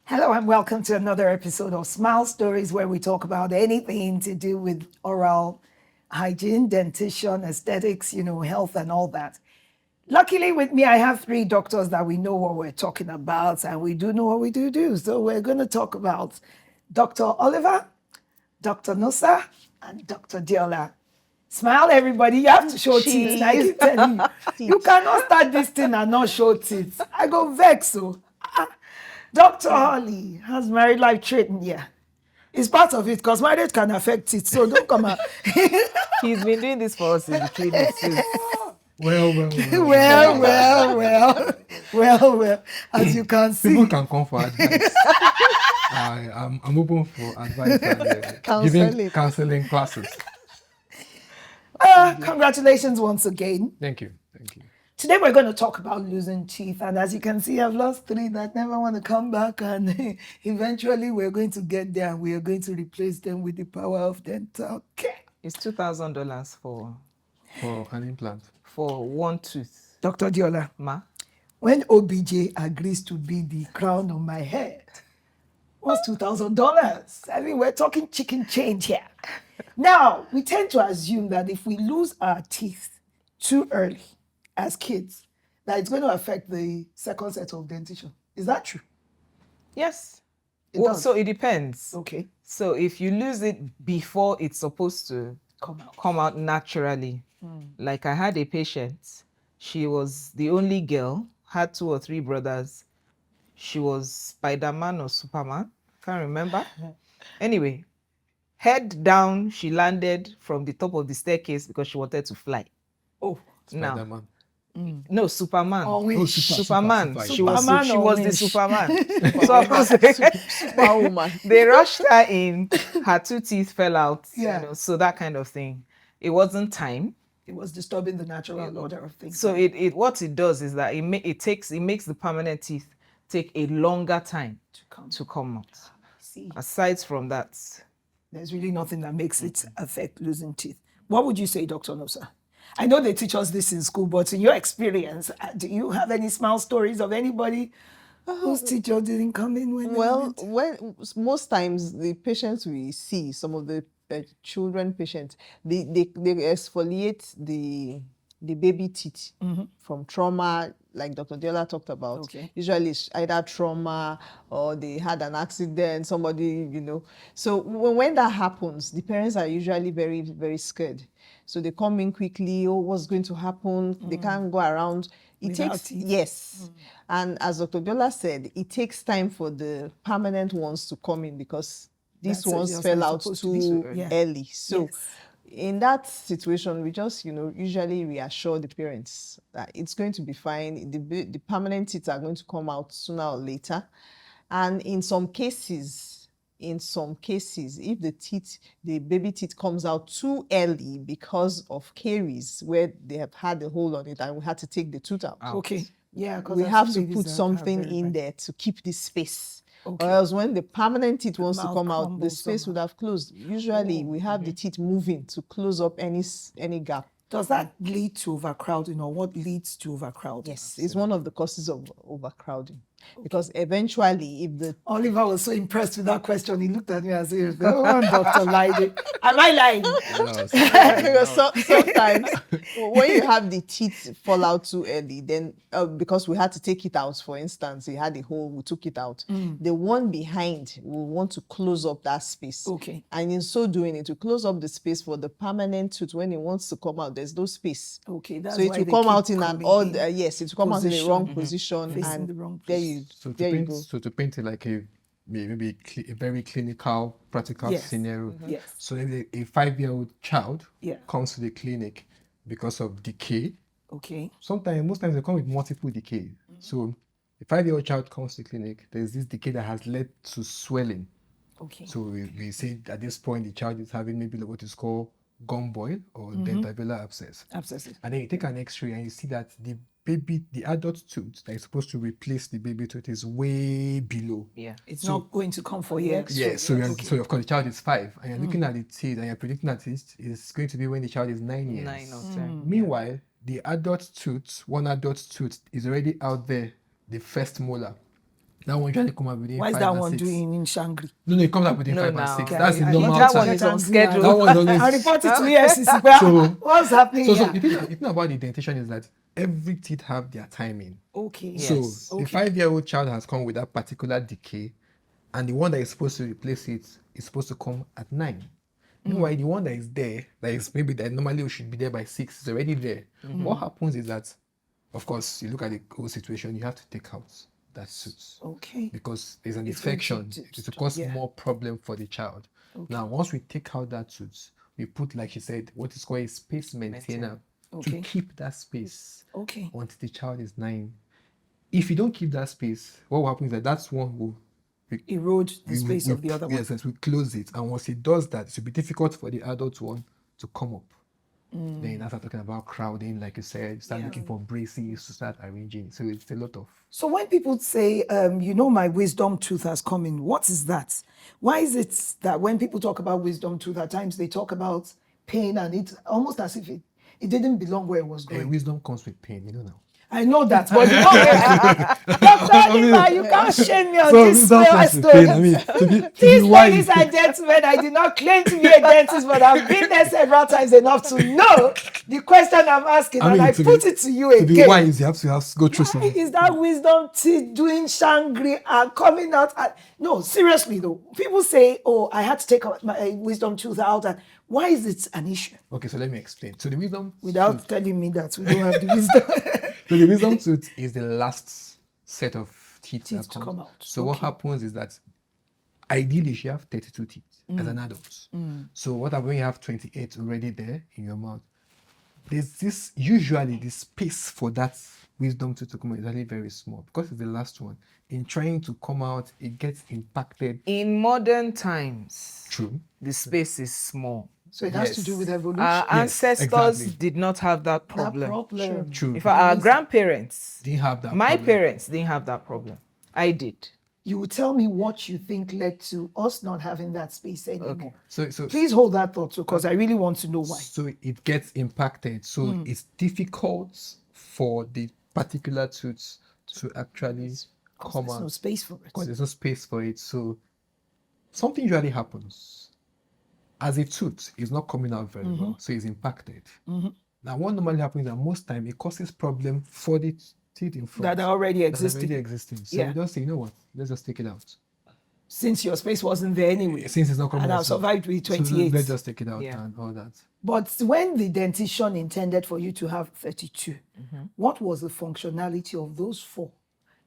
Hello and welcome to another episode of Smile Stories, where we talk about anything to do with oral hygiene, dentition, aesthetics, health and all that. Luckily with me, I have three doctors that we know what we're talking about and we do know what we do. So we're going to talk about Dr. Oliver, Dr. Nosa, and Dr. Diola. Smile, everybody. You have to show teeth. I keep telling you. You cannot start this thing and not show teeth. I go vex. So, Dr. Holly, how's married life treating you? It's part of it because marriage can affect it. So don't come out. He's been doing this for us in the clinic since. Well. As you can see. People can come for advice. I'm open for advice and giving counseling classes. Congratulations once again. Thank you. Today we're going to talk about losing teeth, and as you can see, I've lost three that never want to come back, and eventually we're going to get there and we are going to replace them with the power of dental care. It's $2,000 for an implant. For one tooth. Dr. Diola, Ma? when OBJ agrees to be the crown on my head, what's $2,000? I mean, we're talking chicken change here. Now, we tend to assume that if we lose our teeth too early as kids, that it's going to affect the second set of dentition. Is that true? Yes. It does. So it depends. Okay. So if you lose it before it's supposed to come out naturally, like I had a patient, she was the only girl, had 2 or 3 brothers. She was Spider-Man or Superman, can't remember. Anyway, head down, she landed from the top of the staircase because she wanted to fly. Oh, Spider-Man. No, Superman. Oh, Superman. She was Superman the Superman. So of course, Superwoman. They rushed her in. Her 2 teeth fell out. Yeah. So that kind of thing. It wasn't time. It was disturbing the natural order of things. So it what it does is that it makes the permanent teeth take a longer time to come out. See, Aside from that, there's really nothing that makes it affect losing teeth. What would you say, Dr. Nosa? I know they teach us this in school, but in your experience, do you have any smile stories of anybody whose teacher didn't come in when most times the patients we see, some of the children patients, they exfoliate the baby teeth from trauma, like Dr. Diola talked about. Okay. Usually it's either trauma or they had an accident, somebody, So when that happens, the parents are usually very, very scared. So they come in quickly, what's going to happen? They can't go around. It Without takes, teeth. yes. And as Dr. Diola said, it takes time for the permanent ones to come in because these That's ones just fell not out supposed to be too so early. early. So Yes. in that situation, we just, usually reassure the parents that it's going to be fine. The permanent teeth are going to come out sooner or later. And in some cases, if the baby teeth comes out too early because of caries where they have had a hole on it and we had to take the tooth out. Okay. Yeah, because We have to put something in there to keep this space. Okay. Or else when the permanent teeth wants to mouth come out, the crumbles space somehow. would have closed. Usually we have the teeth moving to close up any gap. Does that lead to overcrowding, or what leads to overcrowding? Yes, it's one of the causes of overcrowding. Because eventually, if the Oliver was so impressed with that question. He looked at me as if, go on, Dr. Lyde. Am I lying? because sometimes when you have the teeth fall out too early, then because we had to take it out, for instance, it had a hole, we took it out. The one behind will want to close up that space. Okay. And in so doing, it will close up the space for the permanent tooth. When it wants to come out, there's no space. Okay, that's So it why will they come keep out in an coming odd, in yes, it will come out in the position. wrong position. Facing And the wrong there place. you So there you go. to paint it like maybe a very clinical, practical Yes. scenario. Yes. So if a 5-year-old child Yeah. comes to the clinic because of decay, Okay. most times they come with multiple decay. So a 5-year-old child comes to the clinic, there's this decay that has led to swelling. Okay. So we say at this point the child is having maybe what is called gum boil or dentabular abscess. Abscesses. And then you take an X-ray and you see that the adult tooth that is supposed to replace the baby tooth is way below. yeah. It's not going to come for years. Yeah, so of course the child is 5 and you're looking at the teeth and you're predicting that it is going to be when the child is 9 years. 9 or 10. Meanwhile, one adult tooth is already out there, the first molar. That one usually come out within Why is 5 that and one 6. doing in Shangri? No, it comes out within No, 5 and now. 6. Okay, That's the I normal want that to one time. is on Shangri and- schedule. That one is always. I report it to EFCC. So- What's happening So here? the thing about the dentition is that every teeth have their timing. Okay. Yes. So the 5-year-old child has come with that particular decay, and the one that is supposed to replace it is supposed to come at 9. Meanwhile, the one that is there, that is maybe that normally should be there by 6, is already there. What happens is that, of course, you look at the whole situation, you have to take out that tooth Okay. because there's an It's going to infection. do- It will cause yeah. more problem for the child. Now, once we take out that tooth, we put, like she said, what is called a space maintainer Okay. to keep that space Okay. until the child is 9. If you don't keep that space, what will happen is that that's one will Erode the space of the other one. yes, we close it, and once it does that, it will be difficult for the adult one to come up. Then after talking about crowding, like you said, start looking for braces to start arranging. So it's a lot of. So when people say, my wisdom tooth has come in, what is that? Why is it that when people talk about wisdom tooth, at times they talk about pain and it's almost as if it didn't belong where it was going? Wisdom comes with pain, now. I know that, but you know, Dr. Nima, you can't shame me on this wisdom story. comes with pain. I mean, to be These wise. ladies and gentlemen, I did not claim to be a dentist, but I've been there several times enough to know the question I'm asking, and I put it to you To again. be wise, you have to go through Why something. is that wisdom teeth doing Shangri and coming out? No, seriously though. People say, "Oh, I had to take my wisdom tooth out." And why is it an issue? Okay, so let me explain. So the wisdom Without tooth, telling me that we don't have the wisdom. so the wisdom tooth is the last set of teeth Teeth that to comes. come out. So what happens is that ideally you have 32 teeth as an adult. So what happens when you have 28 already there in your mouth? There's this usually the space for that wisdom tooth to come out is actually very small because it's the last one. In trying to come out, it gets impacted. In modern times, True. the space is small. So it has to do with evolution. Our ancestors exactly. did not have that that problem. problem. True. In fact, our grandparents, Didn't have that. my problem. parents didn't have that problem. I did. You will tell me what you think led to us not having that space anymore. So Please hold that thought because I really want to know why. So it gets impacted. So it's difficult for the particular tooth to actually come There's no out space for because it. there's no space for it. So something usually happens. As a tooth is not coming out very well, so it's impacted. Now, what normally happens is that most time it causes problem for the teeth in front That are already that's existing. already existing. So Yeah. we just say, you know what? Let's just take it out. Since your space wasn't there anyway. Since it's not coming And out, I've survived with so 28. let's just take it out Yeah. and all that. But when the dentition intended for you to have 32, what was the functionality of those 4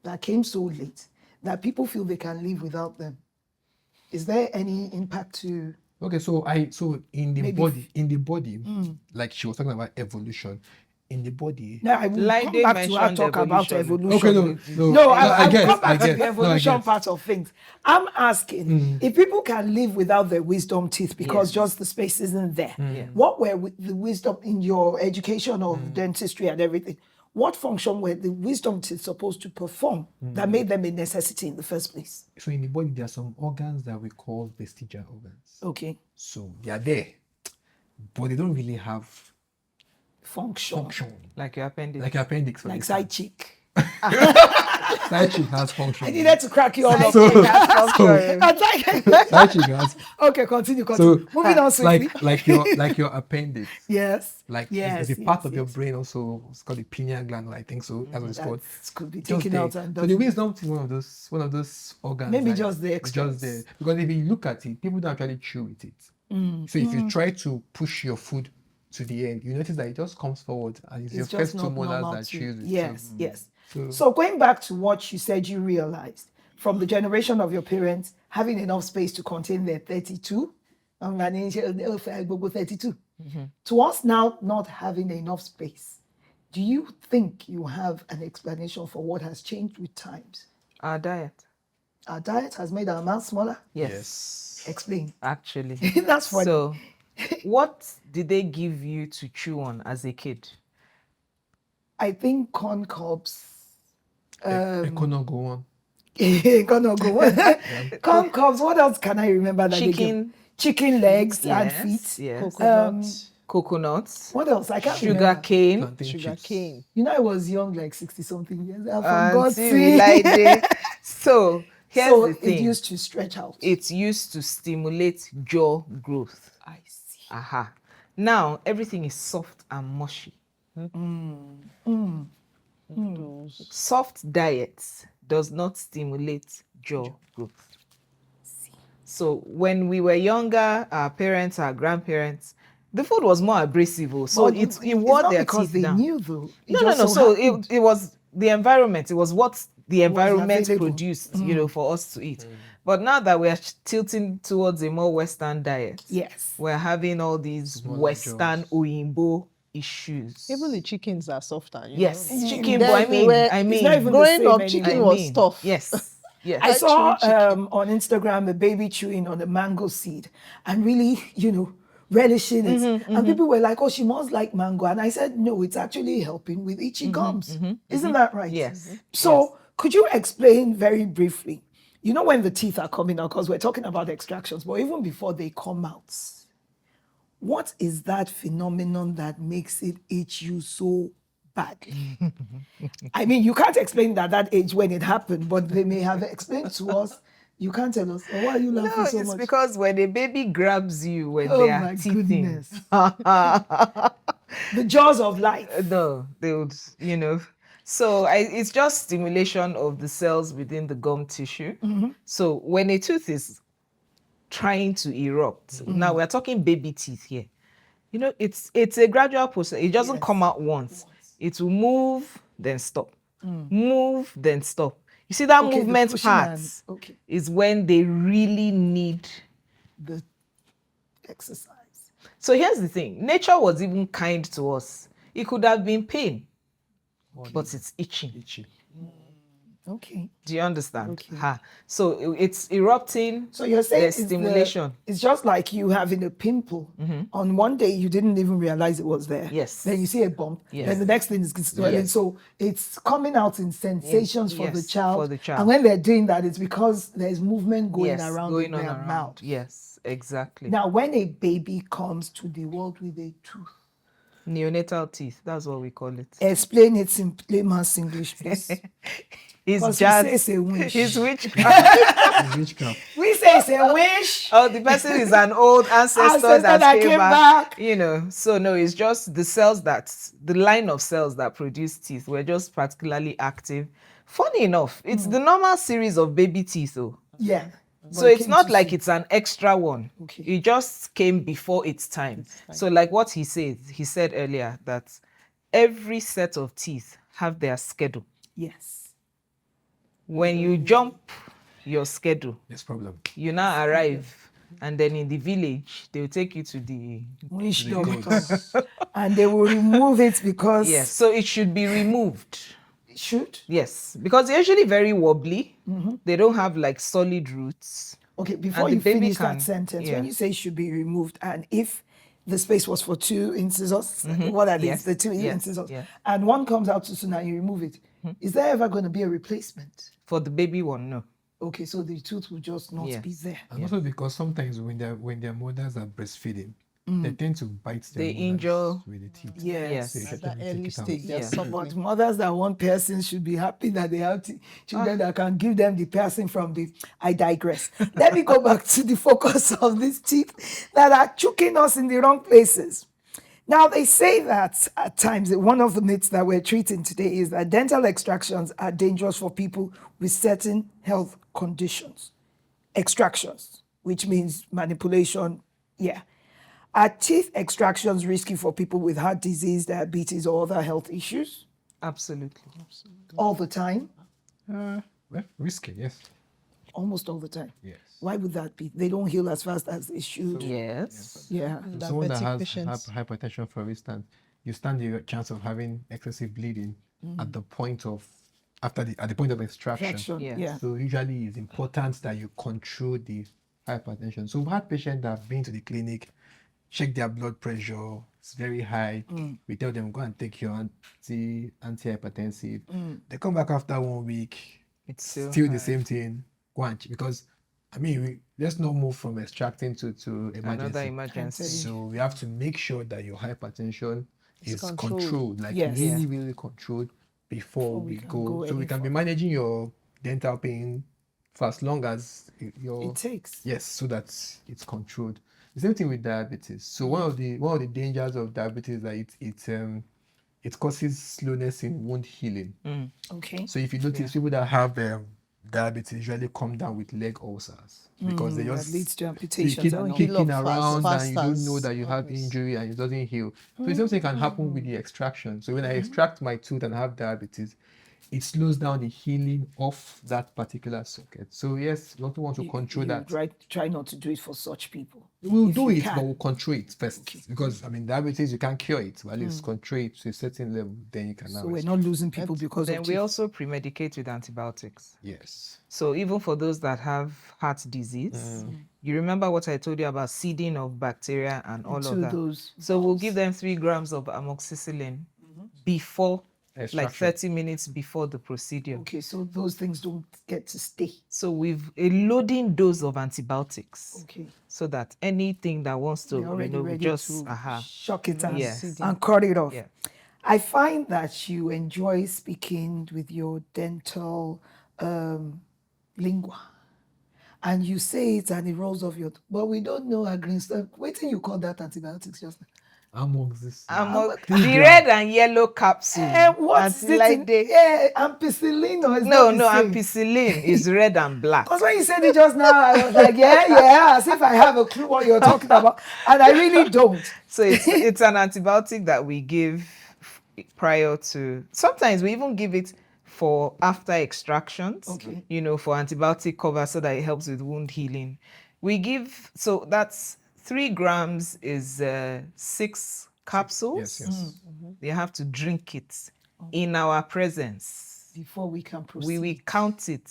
that came so late that people feel they can live without them? Is there any impact to? Okay, so in the Maybe body, like she was talking about evolution, in the body. Now I will Like come they back to her mentioned talk about evolution. evolution. Okay, no, No, I I will get, come back I to get. the No, I evolution get. part of things. I'm asking if people can live without their wisdom teeth because just the space isn't there. What were the wisdom in your education of dentistry and everything? What function were the wisdom teeth supposed to perform that made them a necessity in the first place? So in the body, there are some organs that we call vestigial organs. Okay, So they are there, but they don't really have function. Like your appendix. Like your appendix, for Like instance. side cheek. Side cheek has function. I needed to crack you all up. So- Side Side cheek has. Okay, continue. So Moving on swiftly. like your appendix. Yes. Like yes, there's a part yes, of your yes. brain also. It's called the pineal gland, I think so. That's what it's called. That could be Just taken there. out and So done. the wisdom is one of those organs. Maybe like, just the it's extras. just there. Because if you look at it, people don't actually chew with it. So if you try to push your food to the end, you notice that it just comes forward and it's your It's first just two not molars normal that to- chews it. Yes, yes. So- So going back to what you said you realized from the generation of your parents having enough space to contain their 32, 32. To us now not having enough space, do you think you have an explanation for what has changed with times? Our diet. Our diet has made our mouth smaller? Yes. Explain. Actually. That's funny. So, what did they give you to chew on as a kid? I think corn cobs. Econo go on. Gonna go on. Corn cobs. What else can I remember that they give? Chicken. Chicken legs and Yes, feet. yes. Coconut. coconuts, What else? I can't sugar remember. cane. Plantain Sugar chips. cane. You know, I was young, like 60-something years. I forgot. Until we like it. So here's So the it thing. used to stretch out. It's used to stimulate jaw growth. I see. Aha. Now everything is soft and mushy. Those. Soft diets does not stimulate jaw growth. So when we were younger, our parents, our grandparents, the food was more abrasive, so But it it's wore not their because teeth they down. knew, though. It No. just So happened. it was the environment. It was what the environment available. produced, for us to eat. But now that we're tilting towards a more Western diet, Yes. we're having all these Smaller Western jaws. Oyinbo issues. Even the chickens are softer. Yes, know. chicken. Then But I they were- mean, It's not even the growing same up, anymore. chicken I was mean, tough. Yes, yes. I saw chewing chicken. on Instagram a baby chewing on a mango seed and really, relishing it. And people were like, oh, she must like mango. And I said, no, it's actually helping with itchy gums. Isn't that right? Yes. So could you explain very briefly, when the teeth are coming out, because we're talking about extractions, but even before they come out, what is that phenomenon that makes it itch you so badly? I mean, you can't explain it at that age when it happened, but they may have explained to us. You can't tell us. Oh, why are you laughing No, so it's much? because when a baby grabs you when Oh they are my teething, goodness. The jaws of life. no, they would, So it's just stimulation of the cells within the gum tissue. So when a tooth is trying to erupt, now we're talking baby teeth here. It's a gradual process. It doesn't come out once. It will move, then stop. Move, then stop. You see that Okay, the movement pushing part and- okay. is when they really need. The exercise. So here's the thing. Nature was even kind to us. It could have been pain, but it's itching. Itchy. Okay. Do you understand? Okay. So it's erupting. So you're saying there's stimulation. it's just like you having a pimple. On one day you didn't even realize it was there. Yes. Then you see a bump. Yes. Then the next thing is swelling. Yes. So it's coming out in sensations for the Yes, child. for the child. And when they're doing that, it's because there's movement going Yes, around going in on their around. mouth. Yes, exactly. Now, when a baby comes to the world with a tooth, Neonatal teeth. That's what we call it. explain it in layman's English, please. It's Because we just. say it's a wish. It's witchcraft. It's witchcraft. We say it's a wish. Oh, the person is an old ancestor Ancestor that came back. back. So no, it's just the line of cells that produce teeth were just particularly active. Funny enough, it's the normal series of baby teeth, though. Yeah. So But it it's came not too like soon. it's an extra one. Okay. It just came before its time. So like what he said earlier that every set of teeth have their schedule. Yes. When you jump your schedule, There's problem. you now arrive, and then in the village they will take you to the Wish The doctor. gods. And they will remove it because yes. So it should be removed. it should. Yes, because they're usually very wobbly. They don't have like solid roots. Okay, before And the you baby finish can- that sentence, yeah. when you say should be removed, and if the space was for 2 incisors, what are these? Yes, The 2 yes, incisors, yes. and one comes out too soon and you remove it. Is there ever going to be a replacement? For the baby one, no. Okay, so the tooth will just not be Yes. there. And also because sometimes when their mothers are breastfeeding, they tend to bite their They mothers injure- with the teeth. Yes. So you At should that take early it out. stage, they're Yeah. suffering. But mothers that want piercing should be happy that they have children that can give them the piercing from the. I digress. Let me go back to the focus of these teeth that are choking us in the wrong places. Now, they say that at times, one of the myths that we're treating today is that dental extractions are dangerous for people with certain health conditions. Extractions, which means manipulation. Yeah. Are teeth extractions risky for people with heart disease, diabetes, or other health issues? Absolutely. All the time? Well, risky, yes. Almost all the time. Yes. Why would that be? They don't heal as fast as they should. Yes. Yeah. So someone that Diabetic has patients. hypertension, for instance, you stand the chance of having excessive bleeding at the point of at the point of extraction. Traction. Yes. Yeah. So usually it's important that you control the hypertension. So we've had patients that have been to the clinic, check their blood pressure, it's very high. We tell them go and take your antihypertensive. They come back after 1 week, It's still still high. the same thing. Go and because I mean, let's not move from extracting to Another emergency. emergency. So we have to make sure that your hypertension is controlled, like Yes. really, really controlled before we can go. go So we any can be further. managing your dental pain for as long as your It takes. yes, so that it's controlled. The same thing with diabetes. So one of the dangers of diabetes is that it causes slowness in wound healing. Okay. So if you notice, people that have diabetes usually come down with leg ulcers because they That just leads to they amputations keep and all. heal kicking up around fast and you don't know as that you have others. injury and it doesn't heal. So the same thing can happen with the extraction. So when I extract my tooth and have diabetes, it slows down the healing of that particular socket. So yes, we also want to control that. Try not to do it for such people. We'll if do you it, can. but we'll control it first. Because I mean, diabetes you can't cure it, but at least control it to a certain level, then you can now. So we're not losing people because Then of we teeth. also pre-medicate with antibiotics. Yes. So even for those that have heart disease, you remember what I told you about seeding of bacteria and all Into of that. those So we'll valves. give them 3 grams of amoxicillin before, like Extraction. 30 minutes before the procedure. Okay, so those things don't get to stay. So we've a loading dose of antibiotics, Okay. so that anything that wants to, We're already ready just to shock it and, Yes. and cut it off. Yeah. I find that you enjoy speaking with your dental lingua. And you say it and it rolls off your but we don't know our green stuff. Wait till you call that antibiotics just now. Amongst the red and yellow capsule. What's it? Anti-lydate. Ampicillin or is No, that the no, same? ampicillin is red and black. Because when you said it just now, I was like, yeah, as if I have a clue what you're talking about. And I really don't. So it's an antibiotic that we give prior to. Sometimes we even give it for after extractions. Okay. For antibiotic cover so that it helps with wound healing. We give, so that's 3 grams is 6 capsules. Yes. You have to drink it in our presence. Before we can proceed. We count it.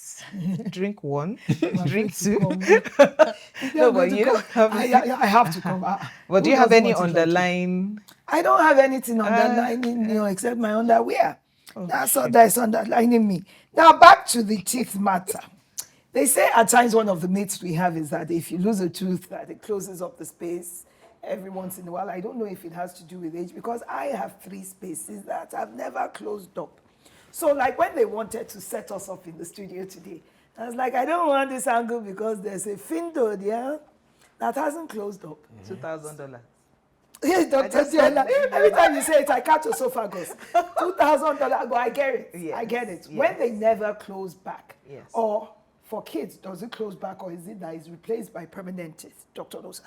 Drink 1, drink afraid to 2. come. No, but you don't have. I have to come. But do Who you have doesn't any want it like you? underlying? I don't have anything underlining except my underwear. That's all that's underlining me. Now back to the teeth matter. They say at times one of the myths we have is that if you lose a tooth, that it closes up the space every once in a while. I don't know if it has to do with age because I have 3 spaces that have never closed up. So like when they wanted to set us up in the studio today, I was like, I don't want this angle because there's a window there that hasn't closed up. $2,000. Yes, Dr. Diana, every time you say it, I catch esophagus. $2,000, but I get it. Yes, I get it. yes. When they never close back. Yes. Or for kids, does it close back or is it that it's replaced by permanent teeth? Dr. Rosa.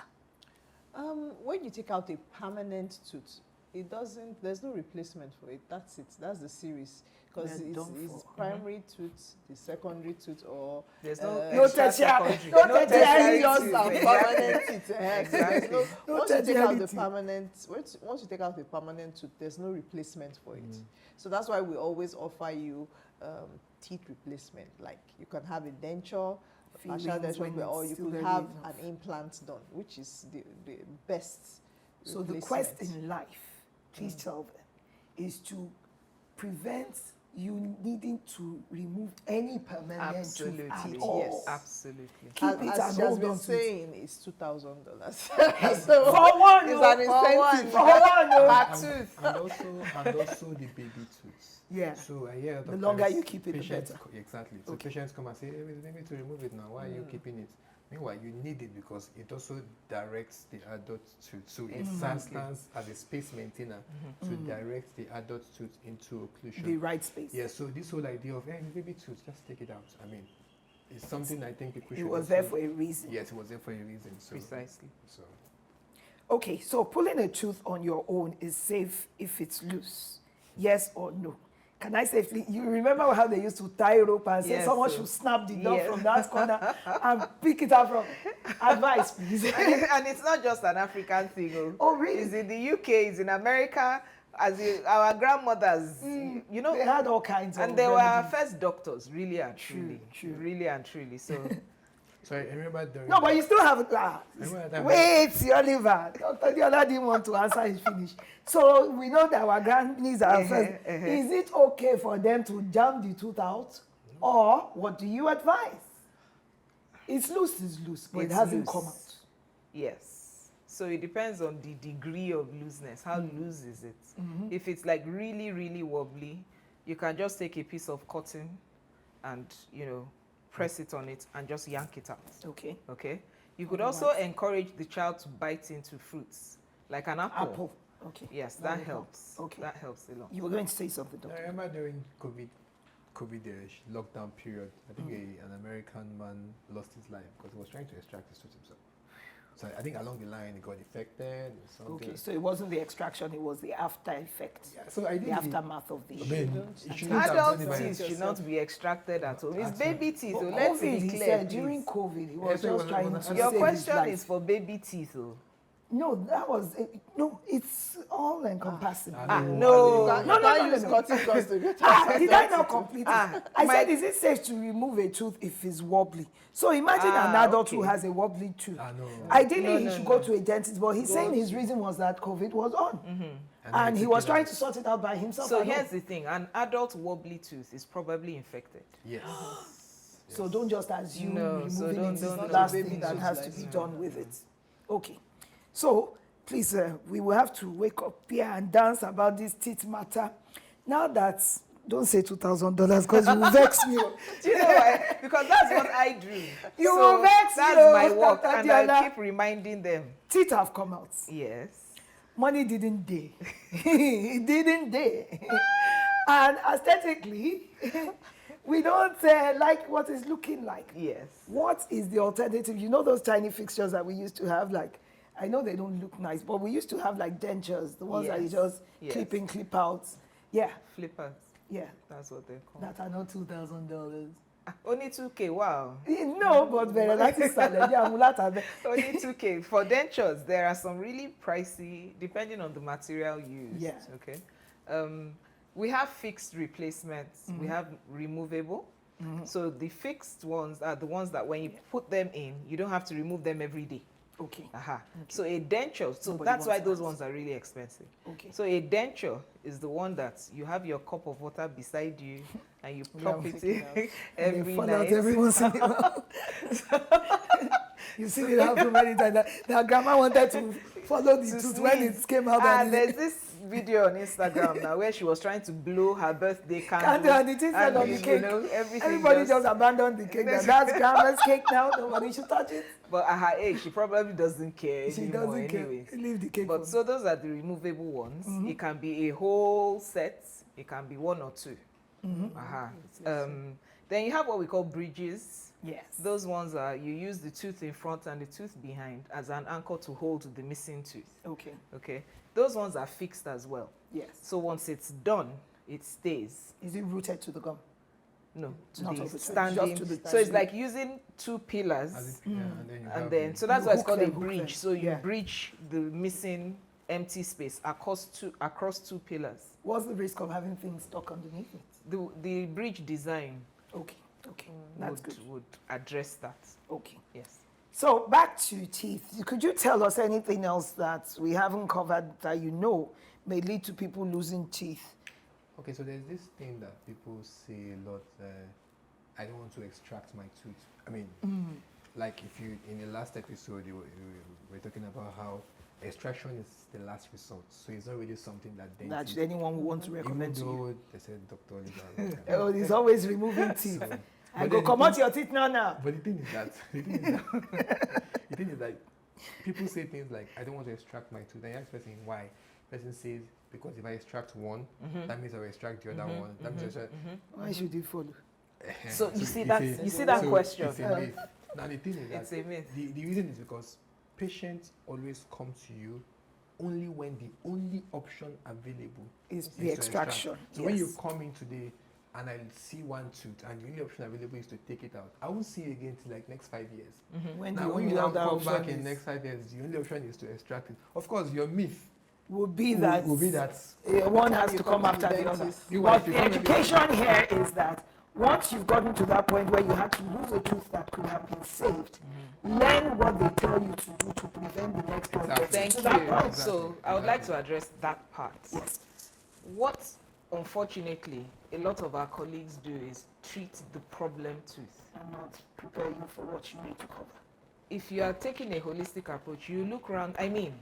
When you take out a permanent tooth, it doesn't, there's no replacement for it. That's it. That's the series. Because They're done it's for. primary tooth, the secondary tooth, or There's no No extra tertiary. secondary. No tertiary tertiary just teeth. are permanent teeth. Exactly. No Once you take out the tertiary permanent, once you take out the permanent tooth, there's no replacement for it. So that's why we always offer you teeth replacement. Like you can have a denture, partial Fillings denture, when repair, or it's you still could early have enough. an implant done, which is the best. So the quest replacement. in life, please tell them, is to prevent you needing to remove any permanent tooth at Absolutely. all. Yes. Absolutely. Keep As it and she has hold been on to it. saying, it's $2,000. For one, It's oh, an for one, incentive. for one, oh. Per tooth. and also the baby tooth. Yeah. So I hear The longer you keep it, the patients, better. Exactly. So Okay. patients come and say, hey, we need to remove it now. Why are you keeping it? Meanwhile, you need it because it also directs the adult tooth. So it stands as a space maintainer to direct the adult tooth into occlusion. The right space. Yeah, so this whole idea of, hey, baby tooth, just take it out. I mean, it's something I think people should It was also- there for a reason. Yes, it was there for a reason. So, Precisely. So, Okay, so pulling a tooth on your own is safe if it's loose. Yes or no? Can I safely? You remember how they used to tie rope and say Yes, someone sir. should snap the dog Yes. from that corner and pick it up from? Advice, please. And it's not just an African thing. Oh, really? It's in the UK, it's in America. Our grandmothers, They had all kinds of and they were our remedies. first doctors, really and truly. true. Really and truly. So so I remember during No, but you still have Remember that- wait, Oliver. Dr. Diola didn't want to answer his finish. So we know that our grannies are first. Is it okay for them to jam the tooth out? Or what do you advise? it's loose, but it It's hasn't loose. come out. Yes. So it depends on the degree of looseness. How loose is it? Mm-hmm. If it's like really, really wobbly, you can just take a piece of cotton and, press it on it and just yank it out. Okay. Okay? You could also encourage the child to bite into fruits, like an apple. Apple. Okay. Yes, That that will help. helps. Okay. That helps a lot. You were going to say something, I doctor. remember during COVID lockdown period, I think an American man lost his life because he was trying to extract his tooth himself. So I think along the line he got infected or something. Okay, so it wasn't the extraction, it was the after effect, Yeah, so I the think aftermath of the I mean, issue. it shouldn't have Adult done it by teeth should not be extracted at home. It's At baby teeth. But So let's COVID, be he clear, said please. during COVID, he was Yes, it just was- trying it to was- save Your his question life. is for baby teeth. Oh. No, that was no. It's all encompassing. No. You use cotton cloth to get Did I not complete it? I my- said, is it safe to remove a tooth if it's wobbly? So imagine an adult who okay. has a wobbly tooth. No. Ideally, he should go to a dentist, but he's saying his reason was that COVID was on. And he was trying to sort it out by himself. So at home. here's the thing: an adult wobbly tooth is probably infected. Yes. So don't just assume No, so removing don't- it is don't- the don't last baby thing that tooth has like to be that. done with it. Okay. So please, we will have to wake up here and dance about this teeth matter. Now that, don't say $2,000 because you will vex me. Do you know why? Because that's what I do. You so will vex that's you, my work, Dr. and Diola. I keep reminding them. Teeth have come out. Yes. Money didn't day. It didn't day. And aesthetically, we don't like what it's looking like. Yes. What is the alternative? You know those tiny fixtures that we used to have? Like, I know they don't look nice, but we used to have like dentures, the ones that you Yes. just Yes. clip in, clip out. Yeah, Flippers. yeah. That's what they're called. That are not $2,000. Only 2K. Wow. No, but very like this salad. Yeah, mulata. Only 2K. For dentures, there are some really pricey, depending on the material used. Yeah. Okay. We have fixed replacements. We have removable. So the fixed ones are the ones that when you put them in, you don't have to remove them every day. Okay. So a denture, so Nobody that's why wants those that. ones are really expensive. Okay. So a denture is the one that you have your cup of water beside you and you pop it in And every they fall out night. every once in a while. You've seen it happen many times. That grandma wanted to follow the tooth when it came out. And there's this video on Instagram now where she was trying to blow her birthday candle. And the thing fell on the cake. Everything Everybody just abandoned the cake. That's grandma's cake now. Nobody should touch it. But at her age, she probably doesn't care She anymore doesn't care. anyways. Leave the cake. But for so those are the removable ones. It can be a whole set. It can be one or two. Then you have what we call bridges. yes. Those ones are you use the tooth in front and the tooth behind as an anchor to hold the missing tooth. Okay. Okay. Those ones are fixed as well. Yes. So once it's done, it stays. Is it rooted to the gum? No, to Not the of it, standing. just to the So it's standing. like using two pillars. Yeah, and then you have And then, the- so that's You why it's hook called a them, hook bridge. them. So you Yeah. bridge the missing empty space across two pillars. What's the risk of having things stuck underneath it? The bridge design Okay. Okay. That's good. would address that. Okay. Yes. So back to teeth. Could you tell us anything else that we haven't covered that you know may lead to people losing teeth? Okay, so there's this thing that people say a lot. I don't want to extract my tooth. I mean, like if you in the last episode you were talking about how extraction is the last resort, so it's not really something that That dentists. anyone would want to Even recommend to you? though they said Dr. Oliver. Oh, he's always removing teeth. So- I but go then come the out thing- your teeth now. But the thing is that the thing is that people say things like, I don't want to extract my tooth. And you ask the person why. The person says, because if I extract one, that means I will extract the other one. That means Why should you follow? So you see it's that a- you see that so question. It's a myth. Now the thing is that It's a myth. the reason is because patients always come to you only when the only option available Is to the extraction. So when you Yes. come in today and I see one tooth and the only option available is to take it out, I won't see you again till like next 5 years. When Now the when only you now other come option back in is- next 5 years, the only option is to extract it. Of course, your myth would be that will be that one has to come to after the the other. dentist. You But want to the come education here is that once you've gotten to that point where you had to lose a tooth that could have been saved, learn what they tell you to do to prevent the next one. Exactly. getting Thank to that you. point. So I would like to address that part. What unfortunately, a lot of our colleagues do is treat the problem tooth. And not prepare you for what you need to cover. If you are taking a holistic approach, you look around. I mean,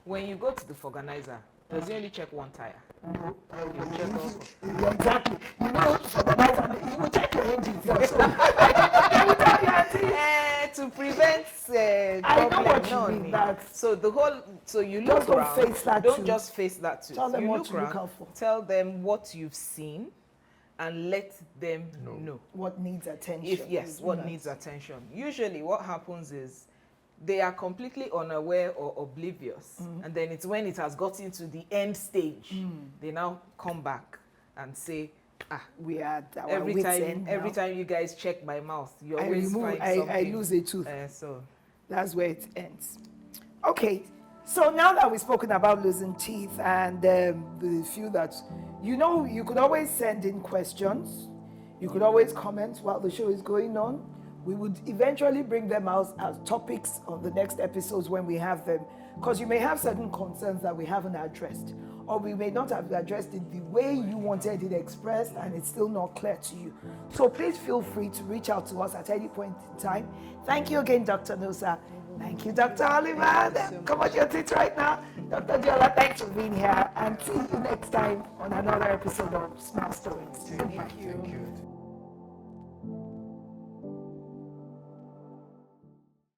when you go to the organizer, does he only check one tire? No, You check all four. yeah, exactly. You know, for the night, you will check your engines also. They will tell you, auntie, To prevent I know problem, what you no mean, need. that So the whole, so you just look don't around. face that Don't tooth. just face that tooth. Tell them you what look to look around, out for. Tell them what you've seen, and let them know. What needs attention? If yes, what needs attention. Usually, what happens is they are completely unaware or oblivious, and then it's when it has gotten to the end stage, they now come back and say, We had our every wits time, end every now. time you guys check my mouth, you I always remove, find I something. lose a tooth. So That's where it ends. Okay, so now that we've spoken about losing teeth and the few that, you could always send in questions. You could always comment while the show is going on. We would eventually bring them out as topics on the next episodes when we have them, because you may have certain concerns that we haven't addressed, or we may not have addressed it the way you wanted it expressed and it's still not clear to you. So please feel free to reach out to us at any point in time. Thank you again, Dr. Nosa. Thank you, Dr. Oliver. Come on your teeth right now. Dr. Jola, thanks for being here, and see you next time on another episode of Small Stories. Thank you.